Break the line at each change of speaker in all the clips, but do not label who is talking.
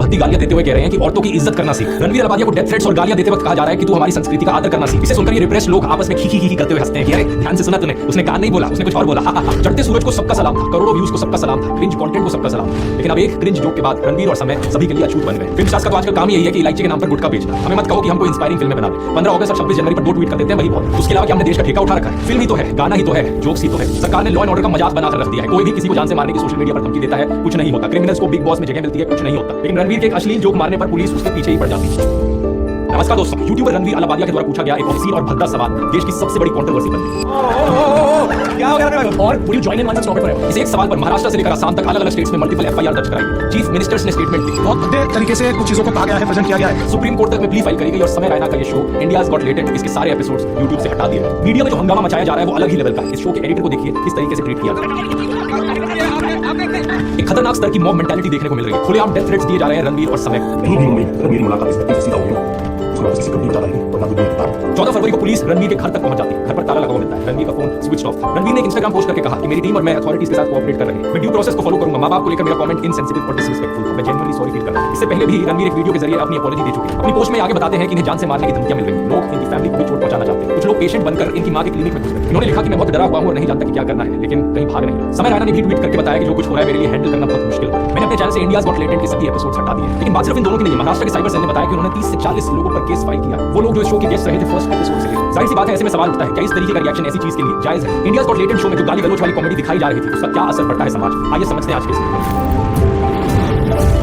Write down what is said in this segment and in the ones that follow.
भक्ति गालियां देते हुए कह रहे हैं कि औरतों की इज्जत करना सीख। रणवीर अलाबादिया को डेथ थ्रेट्स और गालियां देते वक्त कहा जा रहा है कि तू हमारी संस्कृति का आदर करना सीख। इसे सुनकर ये रिप्रेस लोग आपस में खी करते हुए हंसते हैं कि अरे ध्यान से सुना तूने, उसने कहा नहीं बोला, उसने कुछ और बोला। चढ़ते सूरज को सबका सलाम था, करोड़ों व्यूज को सबका सलाम था, क्रिंज कंटेंट को सबका सलाम था। लेकिन अब एक क्रिंज जोक के बाद रणवीर और समय सभी के लिए अछूत बन गए। फिल्म स्टार्स का तो आजकल काम यही है कि इलायची के नाम पर गुटखा बेचना। हमें मत कहो कि हमको इंस्पायरिंग फिल्में बना दे। 15 अगस्त और 26 जनवरी पर 2 ट्वीट कर देते हैं, वही बहुत। उसके अलावा हमने देश का ठेका उठा रखा है। फिल्म ही तो है, गाना ही तो है, जोक्स ही तो है। सरकार ने लॉ एंड ऑर्डर का मजाक बनाकर रख दिया है। कोई भी किसी को जान से मारने की सोशल मीडिया पर धमकी देता है, कुछ नहीं होता। क्रिमिनल्स को बिग बॉस में जगह मिलती है, कुछ नहीं होता। लेकिन रणवीर के एक अश्लील जोक मारने पर पुलिस उसके पीछे ही पड़ जाती है। नमस्कार दोस्तों, यूट्यूबर रणवीर अलाबादिया के द्वारा पूछा गया एक ऑब्सीन और भद्दा सवाल देश की सबसे बड़ी कंट्रोवर्सी बन गई। क्या हो गया? और पूरी जॉइन इन माइनस टॉपिक पर इस एक सवाल पर महाराष्ट्र से लेकर आसाम तक अलग-अलग स्टेट्स में मल्टीपल एफआईआर दर्ज कराई। चीफ मिनिस्टर्स ने स्टेटमेंट दी। बहुत भद्दे तरीके से कुछ चीजों को कहा गया है, प्रेजेंट किया गया है। सुप्रीम कोर्ट तक में प्ली फाइल करी गई और समय रैना का ये शो इंडियाज गॉट लेटेड इसके सारे एपिसोड्स यूट्यूब से हटा दिए। मीडिया में जो हंगामा मचाया जा रहा है वो अलग ही लेवल का है। इस शो के एडिटर को देखिए किस तरीके से ट्रीट किया गया। एक खतरनाक स्तर की मॉब मेंटालिटी देखने को मिल रही है। खुलेआम डेथ थ्रेट्स दिए जा रहे हैं रणवीर और समय।
नहीं भी उम्मीद रणवीर मुलाकात इस तरीके से सीधा हो गई।
14 फरवरी को पुलिस रणवीर के घर तक पहुंच जाती है। घर पर ताला लगा हुआ मिलता है। रणवीर का फोन स्विच ऑफ था। रणवीर ने इंस्टाग्राम पोस्ट करके कहा कि मेरी टीम और मैं अथॉरिटीज के साथ कोऑपरेट कर रहे हैं। मैं ड्यू प्रोसेस को फॉलो करूंगा। मां बाप को लेकर मेरा कमेंट इनसेंसिटिव और डिसरिस्पेक्टफुल था। मैं जेन्युइनली सॉरी फील कर रहा हूं। इससे पहले भी रणवीर एक वीडियो के जरिए अपनी अपॉलॉजी दे चुके हैं। अपनी पोस्ट में आगे बताते हैं कि इन्हें जान से मारने की धमकियां मिल रही हैं। लोग इनकी फैमिली को भी चोट पहुंचाना चाहते हैं। कुछ लोग पेशेंट बनकर इनकी मां के क्लिनिक में घुस गए। इन्होंने लिखा कि मैं बहुत डरा हुआ हूं और नहीं जानता कि क्या करना है, लेकिन कहीं भाग नहीं। समय रैना ने भी ट्वीट करके बताया कि जो कुछ हो रहा है मेरे लिए हैंडल करना बहुत मुश्किल है। मैंने अपने चैनल से इंडियाज गॉट लेटेड के सभी एपिसोड्स हटा दिए। लेकिन बात सिर्फ इन दोनों की नहीं है। महाराष्ट्र के साइबर सेल ने बताया कि उन्होंने 30 से 40 लोगों पर केस फाइल किया। वो लोग जो इस शो के गेस्ट रहे थे फर्स्ट एपिसोड से। जाहिर सी बात है, ऐसे में सवाल उठता है क्या इस तरीके का रिएक्शन ऐसी चीज के लिए जायज है? इंडियाज गॉट लेटेड शो में जो गाली गलौज वाली कॉमेडी दिखाई जा रही थी उसका क्या असर पड़ता है समाज में? आइए समझते हैं आज के इस वीडियो।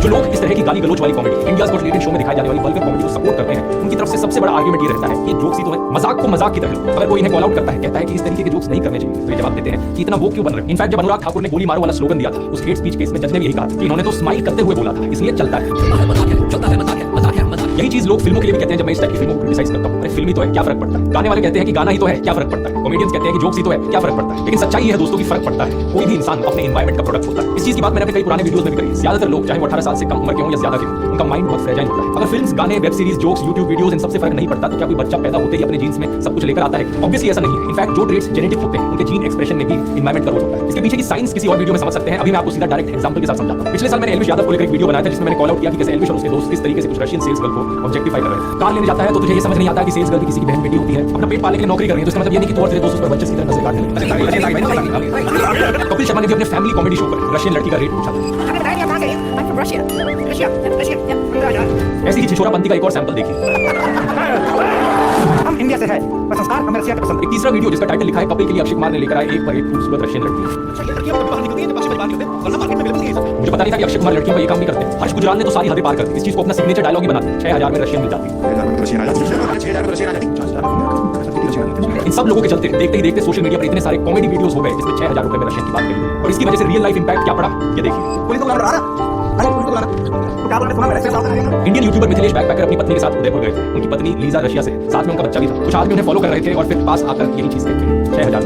जो लोग इस तरह की गाली गलौज वाली कॉमेडी, इंडियाज गॉट लेटेड शो में दिखाई जाने वाली वल्गर कॉमेडी को सपोर्ट करते हैं, उनकी तरफ से सबसे बड़ा आर्गुमेंट ये रहता है कि जोक्स ही तो है, मजाक को मजाक की तरह लो। अगर कोई इन्हें कॉल आउट करता है, कहता है कि इस तरीके के जोक्स नहीं करने चाहिए, तो ये जवाब देते हैं कि इतना वो क्यों बन रहे हैं। इनफैक्ट जब अनुराग ठाकुर ने गोली मारो वाला स्लोगन दिया था, उस हेट स्पीच केस में जज ने भी यही कहा था कि इन्होंने तो स्माइल करते हुए बोला था, इसलिए चलता है। यही चीज लोग फिल्मों के लिए भी कहते हैं। जब मैं इस टाइप की फिल्मों को क्रिटिसाइज करता हूं, अरे फिल्म ही तो है, क्या फर्क पड़ता है? गाने वाले कहते हैं कि गाना ही तो है, क्या फर्क पड़ता है? कॉमेडियंस कहते हैं कि जोक्स ही तो है, क्या फर्क पड़ता है? लेकिन सच्चाई है दोस्तों की फर्क पड़ता है। कोई भी इंसान अपने एनवायरनमेंट का प्रोडक्ट होता है। इस चीज की बात मैंने अपने कई पुराने वीडियोस में भी करी। ज्यादातर लोग चाहे वो 18 साल से कम उम्र के हों या ज्यादा के हों, उनका माइंड बहुत फ्रेजाइल होता है। अगर फिल्म्स, गाने, web series, jokes, YouTube videos in सबसे फर्क नहीं पड़ता तो क्या कोई बच्चा पैदा होते ही अपने जीन्स में सब कुछ लेकर आता है? ऑब्वियसली ऐसा नहीं है। इनफैक्ट जो ट्रेट्स जेनेटिक होते हैं उनके जीन एक्सप्रेशन में भी एनवायरनमेंट का रोल होता है। इसके पीछे की साइंस किसी और वीडियो में समझ सकते हैं। अभी मैं आपको सीधा डायरेक्ट एग्जांपल के साथ समझाता हूं। पिछले साल मैंने एल्विश यादव को लेकर एक वीडियो बनाया था जिसमें मैंने कॉल आउट किया कि कैसे एल्विश और उसके दोस्त किस तरीके से कुछ रशियन सेल्स गर्ल को ऑब्जेक्टिफाई कर रहे हैं। कार लेने जाता है तो तुझे ये समझ नहीं आता कि सेल्स गर्ल की किसी की बहन बेटी होती है, अपना पेट पालने के लिए नौकरी कर रही है, तो इसका मतलब ये नहीं कि तू और तेरे दोस्त उस पर बच्चे की तरह नजर काटने लगे। कपिल शर्मा ने भी अपने फैमिली कॉमेडी शो पर रशियन लड़की का रेट पूछा था। ऐसी ही छिछोरापंती का एक और सैंपल देखिए।
हम इंडिया से है पर संस्कार हमें रशिया के पसंद है।
एक तीसरा वीडियो जिसका टाइटल लिखा है कपिल के लिए अक्षय कुमार ने लेकर आए एक पर एक खूबसूरत रशियन लड़की। मुझे पता नहीं था कि अक्षय कुमार लड़कियों का ये काम भी करते हैं। हर्ष गुजराल ने तो सारी हदें पार कर दी। इस चीज को अपना सिग्नेचर डायलॉग ही बनाते हैं। 6000 में रशियन मिल जाती है। इन सब लोगों के चलते देखते ही देखते सोशल मीडिया पर इतने सारे कॉमेडी वीडियोस हो गए जिसमें 6000 रुपए में रशियन की बात करी और इसकी वजह से रियल लाइफ इंपैक्ट क्या पड़ा ये देखिए। इंडियन यूट्यूबर मिथिलेश बैकपैकर अपनी पत्नी के साथ उदयपुर गए थे। उनकी पत्नी लीजा रशिया से, साथ में उनका बच्चा भी था। कुछ आदमी उन्हें फॉलो कर रहे थे और फिर पास आकर यही चीज देखते 6000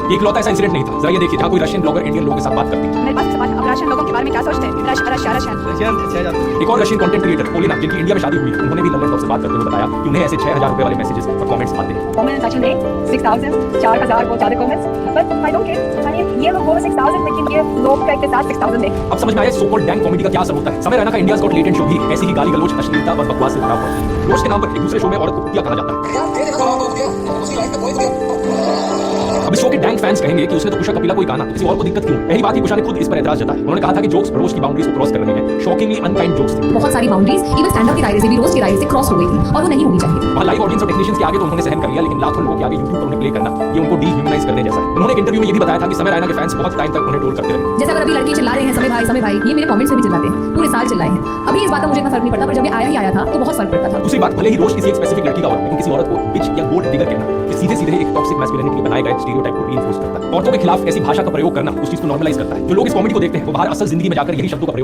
ये इकलौता ऐसा इंसिडेंट नहीं था। जरा ये देखिए जहाँ कोई रशियन ब्लॉगर इंडियन लोगों के साथ बात करती है।
मेरे पास अब रशियन लोगों के बारे में क्या सोचते हैं?
एक और रशियन कंटेंट क्रिएटर पोलिना जिनकी इंडिया में शादी हुई, उन्होंने भी लंदन टॉक से बात करते हुए बताया कि उन्हें ऐसे 6000 रुपए वाले मैसेजेस और कमेंट्स आते हैं।
कमेंट्स एक्चुअली 6000 4000 बहुत ज्यादा comments, but I don't care. मानिए ये लोग बोलो 6000 लेकिन ये लोग का के साथ 6000 देख।
अब समझ में आया सो कॉल्ड डैंग कॉमेडी का क्या असर होता है। समय रैना का इंडियाज गॉट लेटेड शो भी ऐसी ही गाली गलौज, अश्लीलता और बकवास से भरा हुआ है। रोज के नाम पर एक दूसरे शो में औरत को कुतिया कहा जाता है। अब इस शो के डैंग फैंस कहेंगे कि उसने तो कुशा कपिला कोई गाना, किसी और को दिक्कत क्यों? पहली बात ही कुशा ने खुद इस पर एतराज जताया। उन्होंने कहा था कि जोक्स रोज की बाउंड्रीज को क्रॉस कर रहे हैं। शॉकिंगली अनकाइंड जोक्स थे।
बहुत सारी बाउंड्रीज इवन स्टैंड अप के दायरे से भी, रोज के दायरे से क्रॉस हो गई थी और वो नहीं होनी चाहिए।
वहाँ लाइव ऑडियंस और टेक्नीशियंस के आगे तो उन्होंने सहन कर लिया, लेकिन लाखों लोगों के आगे यूट्यूब पर उन्हें प्ले करना ये उनको डीह्यूमनाइज करने जैसा है। उन्होंने एक इंटरव्यू में ये भी बताया था कि समय रैना के फैंस बहुत टाइम तक उन्हें ट्रोल करते रहे।
जैसे अगर अभी लड़के चिल्ला रहे हैं समय भाई, ये मेरे कमेंट्स में भी चिल्लाते हैं, पूरे साल चिल्लाए हैं। अभी इस बात का मुझे इतना फर्क नहीं पड़ता, पर जब ये आया था तो बहुत फर्क पड़ता था।
दूसरी बात, भले ही रोज किसी एक स्पेसिफिक लड़की का हो, लेकिन किसी औरत को बिच या गोल्ड डिगर कहना सीधे सीधे एक टॉक्सिक मैस्कुलिनिटी के बनाए गए स्टीरियोटाइप को रीइंफोर्स करता है। औरतों के खिलाफ ऐसी भाषा का प्रयोग करना उस चीज को नॉर्मलाइज करता है। जो लोग इस कॉमेडी को देखते हैं वो बाहर असल जिंदगी में जाकर यही शब्दों का प्रयोग